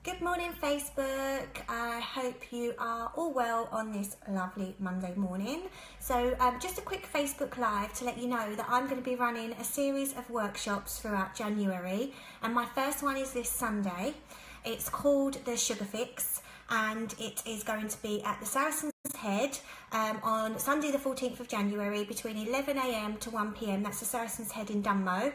Good morning, Facebook. I hope you are all well on this lovely Monday morning. So just a quick Facebook Live to let you know that I'm going to be running a series of workshops throughout January, and my first one is this Sunday. It's called the Sugar Fix, and it is going to be at the Saracen's Head on Sunday the 14th of January between 11 AM to 1 PM. That's the Saracen's Head in Dunmo.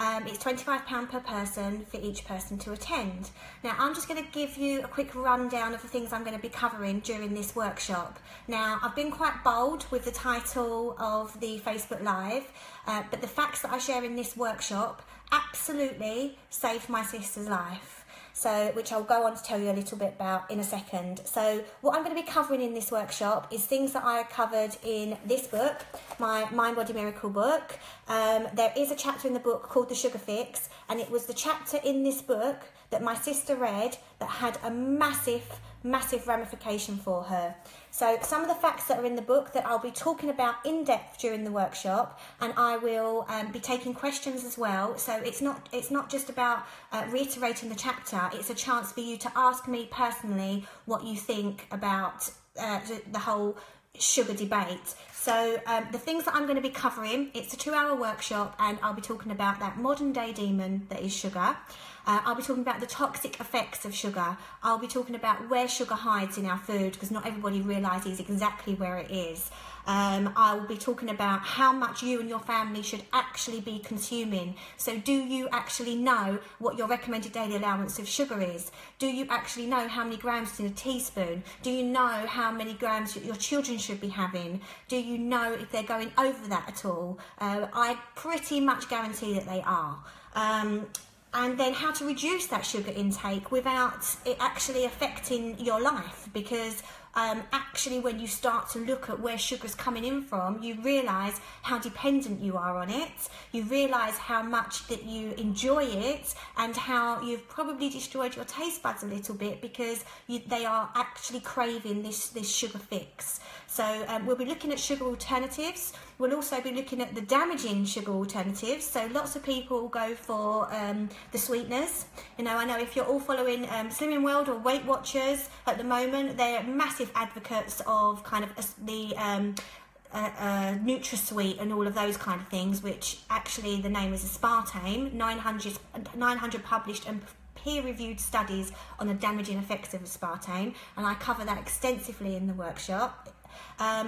It's £25 per person for each person to attend. Now, I'm just going to give you a quick rundown of the things I'm going to be covering during this workshop. Now, I've been quite bold with the title of the Facebook Live, but the facts that I share in this workshop absolutely saved my sister's life. So, which I'll go on to tell you a little bit about in a second. So what I'm going to be covering in this workshop is things that I covered in this book, my Mind Body Miracle book. There is a chapter in the book called The Sugar Fix, and it was the chapter in this book that my sister read that had a massive ramification for her. So some of the facts that are in the book that I'll be talking about in depth during the workshop, and I will be taking questions as well. So it's not just about reiterating the chapter. It's a chance for you to ask me personally what you think about the whole sugar debate. So the things that I'm going to be covering, it's a 2-hour workshop, and I'll be talking about that modern day demon that is sugar. I'll be talking about the toxic effects of sugar. I'll be talking about where sugar hides in our food, because not everybody realises exactly where it is. I will be talking about how much you and your family should actually be consuming. So do you actually know what your recommended daily allowance of sugar is? Do you actually know how many grams in a teaspoon? Do you know how many grams your children should be having? Do you know if they're going over that at all? I pretty much guarantee that they are. And then how to reduce that sugar intake without it actually affecting your life, because actually when you start to look at where sugar's coming in from, you realise how dependent you are on it, you realise how much that you enjoy it, and how you've probably destroyed your taste buds a little bit because they are actually craving this sugar fix. So we'll be looking at sugar alternatives. We'll also be looking at the damaging sugar alternatives. So lots of people go for the sweeteners. You know, I know if you're all following Slimming World or Weight Watchers at the moment, they're massive advocates of kind of the NutraSweet and all of those kind of things, which actually the name is aspartame. 900 published and peer-reviewed studies on the damaging effects of aspartame, and I cover that extensively in the workshop.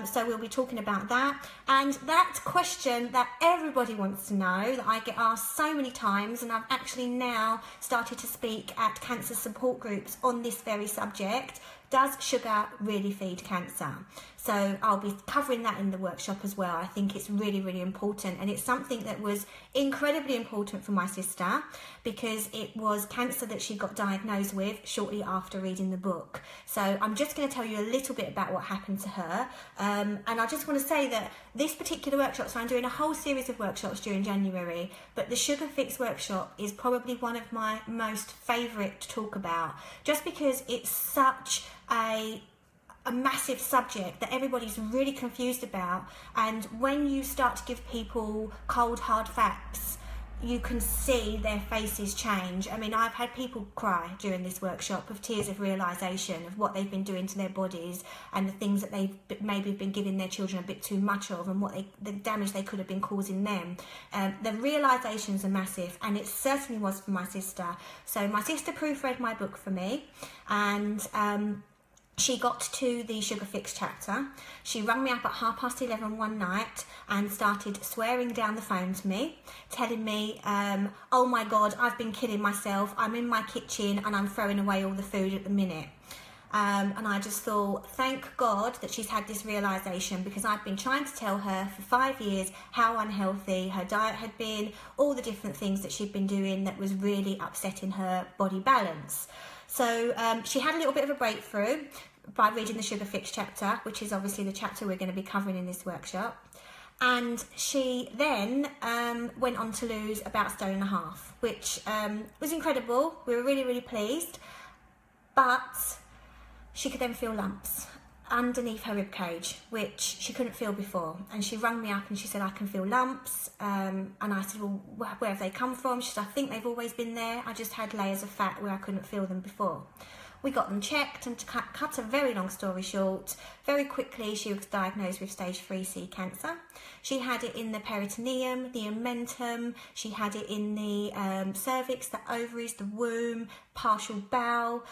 So we'll be talking about that, and that question that everybody wants to know, that I get asked so many times, and I've actually now started to speak at cancer support groups on this very subject: does sugar really feed cancer? So I'll be covering that in the workshop as well. I think it's really important, and it's something that was incredibly important for my sister, because it was cancer that she got diagnosed with shortly after reading the book. So I'm just going to tell you a little bit about what happened to her, and I just want to say that this particular workshop, so I'm doing a whole series of workshops during January, but the Sugar Fix workshop is probably one of my most favourite to talk about, just because it's such a massive subject that everybody's really confused about, and when you start to give people cold hard facts, you can see their faces change. I mean, I've had people cry during this workshop of tears of realisation of what they've been doing to their bodies, and the things that they've maybe been giving their children a bit too much of, and the damage they could have been causing them. The realisations are massive, and it certainly was for my sister. So my sister proofread my book for me, and she got to the Sugar Fix chapter. She rang me up at 11:30 one night and started swearing down the phone to me, telling me, oh my God, I've been killing myself. I'm in my kitchen and I'm throwing away all the food at the minute. And I just thought, thank God that she's had this realisation, because I've been trying to tell her for 5 years how unhealthy her diet had been, all the different things that she'd been doing that was really upsetting her body balance. So she had a little bit of a breakthrough by reading the Sugar Fix chapter, which is obviously the chapter we're going to be covering in this workshop. And she then went on to lose about 1.5 stone, which was incredible. We were really pleased, but she could then feel lumps. underneath her rib cage, which she couldn't feel before. And she rang me up and she said, I can feel lumps. And I said, well, where have they come from? She said, I think they've always been there. I just had layers of fat where I couldn't feel them before. We got them checked, and to cut a very long story short, very quickly she was diagnosed with stage 3C cancer. She had it in the peritoneum, the omentum, she had it in the cervix, the ovaries, the womb, partial bowel.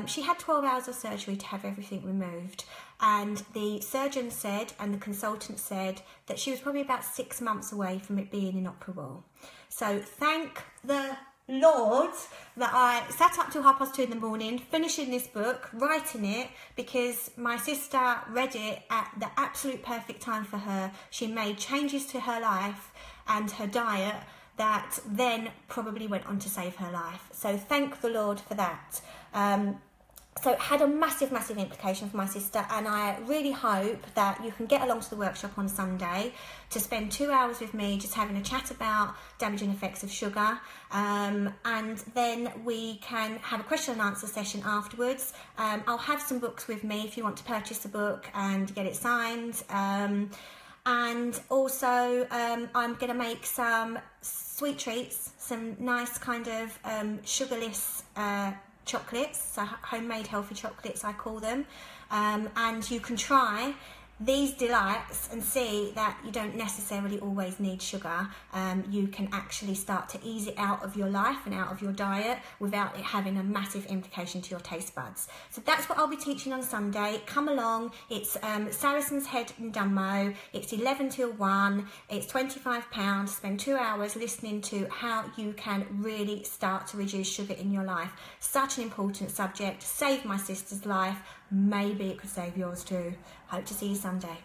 She had 12 hours of surgery to have everything removed. And the surgeon said, and the consultant said, that she was probably about 6 months away from it being inoperable. So thank the Lord that I sat up till 2:30 in the morning, finishing this book, writing it, because my sister read it at the absolute perfect time for her. She made changes to her life and her diet that then probably went on to save her life. So thank the Lord for that. So it had a massive, massive implication for my sister, and I really hope that you can get along to the workshop on Sunday to spend 2 hours with me just having a chat about damaging effects of sugar, and then we can have a question and answer session afterwards. I'll have some books with me if you want to purchase a book and get it signed, and also I'm going to make some sweet treats, some nice kind of sugarless chocolates, so homemade healthy chocolates I call them, and you can try these delights and see that you don't necessarily always need sugar. You can actually start to ease it out of your life and out of your diet without it having a massive implication to your taste buds. So that's what I'll be teaching on Sunday. Come along. It's Saracen's Head in Dunmo. It's 11 till 1. It's £25. Spend 2 hours listening to how you can really start to reduce sugar in your life. Such an important subject. Saved my sister's life. Maybe it could save yours too. Hope to see you Sunday.